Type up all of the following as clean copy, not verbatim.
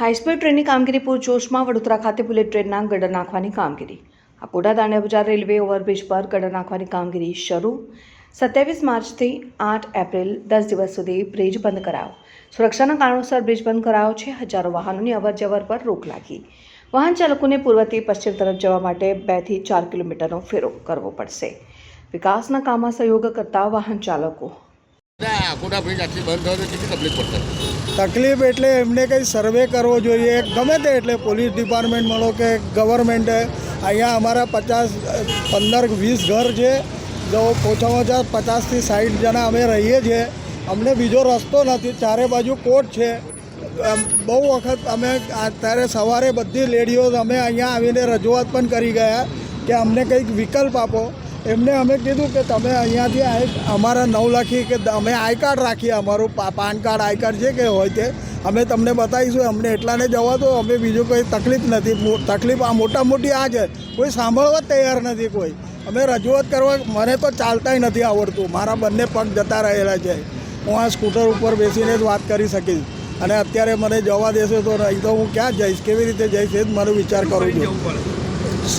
High speed ટ્રેનની કામગીરી પૂરજોશમાં વડોદરા ખાતે બુલેટ ટ્રેનના ગટર નાખવાની કામગીરી અકોટા દાંડિયા બજાર રેલવે ઓવરબ્રિજ પર ગટર નાખવાની કામગીરી શરૂ 27 માર્ચથી 8 એપ્રિલ 10 દિવસ સુધી બ્રિજ બંધ કરાયો। સુરક્ષાના કારણોસર બ્રિજ બંધ કરાયો છે। હજારો વાહનોની અવરજવર પર રોક લાગી। વાહન ચાલકોને પૂર્વથી પશ્ચિમ તરફ જવા માટે 2 થી 4 કિલોમીટરનો ફેરો કરવો પડશે। વિકાસના કામમાં સહયોગ કરતા વાહન ચાલકો અકોટા બ્રિજ આટલી બંધ થયો તો કેટલી તકલીફ પડશે? તકલીફ એટલે એમને કંઈ સર્વે કરવો જોઈએ, ગમે તે, એટલે પોલીસ ડિપાર્ટમેન્ટ મળો કે ગવર્મેન્ટે અહીંયા અમારા 15-20 ઘર છે, જો ઓછામાં ઓછા 50થી 60 જણા અમે રહીએ છીએ। અમને બીજો રસ્તો નથી, ચારે બાજુ કોર્ટ છે। બહુ વખત અમે અત્યારે સવારે બધી લેડીઓ અમે અહીંયા આવીને રજૂઆત પણ કરી ગયા કે અમને કંઈક વિકલ્પ આપો। એમને અમે કીધું કે તમે અહીંયાથી અમારા 9 લાખી કે અમે આઈ કાર્ડ રાખીએ, અમારું પાન કાર્ડ આઈ કાર્ડ જે કે હોય તે અમે તમને બતાવીશું, અમને એટલાને જવા દો, અમે બીજું કોઈ તકલીફ નથી। તકલીફ આ મોટા મોટી આ છે, કોઈ સાંભળવા તૈયાર નથી કોઈ। અમે રજૂઆત કરવા, મને તો ચાલતાય નથી આવડતું, મારા બંને પગ જતા રહેલા છે। હું આ સ્કૂટર ઉપર બેસીને જ વાત કરી શકીશ, અને અત્યારે મને જવા દેશે તો નહીં તો હું ક્યાં જઈશ, કેવી રીતે જઈશ એ જ મારો વિચાર કરું છું।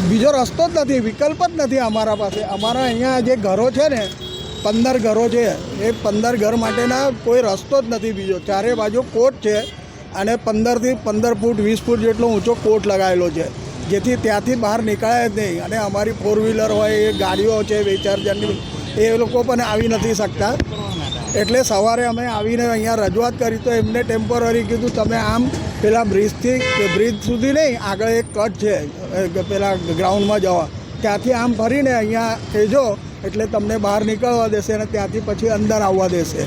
બીજો રસ્તો જ નથી, વિકલ્પ જ નથી અમારા પાસે। અમારા અહીંયા જે ઘરો છે ને 15 ઘરો છે, એ 15 ઘર માટેના કોઈ રસ્તો જ નથી બીજો। ચારે બાજુ કોર્ટ છે અને 15 ફૂટ 20 ફૂટ જેટલો ઊંચો કોર્ટ લગાવેલો છે, જેથી ત્યાંથી બહાર નીકળાય જ નહીં। અને અમારી 4 વ્હીલર હોય, એ ગાડીઓ છે 2-4 જણની, એ લોકો પણ આવી નથી શકતા। એટલે સવારે અમે આવીને અહીંયા રજૂઆત કરી તો એમને ટેમ્પરરી કીધું તમે આમ પેલા બ્રિજ સુધી નહીં, આગળ એક કટ છે પેલા ગ્રાઉન્ડમાં જવા, ત્યાંથી આમ ફરીને અહીંયા કહેજો એટલે તમને બહાર નીકળવા દેશે અને ત્યાંથી પછી અંદર આવવા દેશે।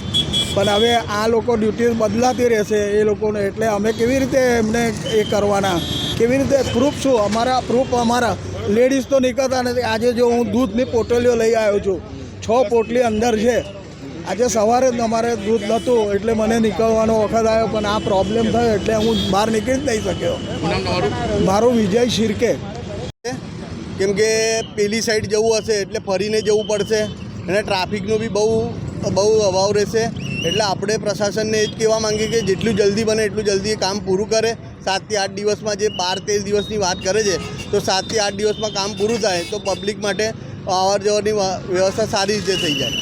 પણ હવે આ લોકો ડ્યુટી બદલાતી રહેશે એ લોકોને, એટલે અમે કેવી રીતે એમને એ કરવાના, કેવી રીતે પ્રૂફ શું અમારા લેડીઝ તો નીકળતા નથી। આજે જો હું દૂધની પોટલીઓ લઈ આવ્યો છું, 6 પોટલી અંદર છે। આજે સવારે જ અમારે દૂધ નહોતું એટલે મને નીકળવાનો વખત આવ્યો, પણ આ પ્રોબ્લેમ થયો એટલે હું બહાર નીકળી જ નહીં શક્યો। મારું વિજય શિરકે। કેમ કે પેલી સાઈડ જવું હશે એટલે ફરીને જવું પડશે અને ટ્રાફિકનો બી બહુ અભાવ રહેશે। એટલે આપણે પ્રશાસનને એ જ કહેવા માંગીએ કે જેટલું જલ્દી બને એટલું જલ્દી એ કામ પૂરું કરે। 7 થી 8 દિવસમાં જે 12-13 દિવસની વાત કરે છે, તો 7 થી 8 દિવસમાં કામ પૂરું થાય તો પબ્લિક માટે અવર જવરની વ્યવસ્થા સારી રીતે થઈ જાય।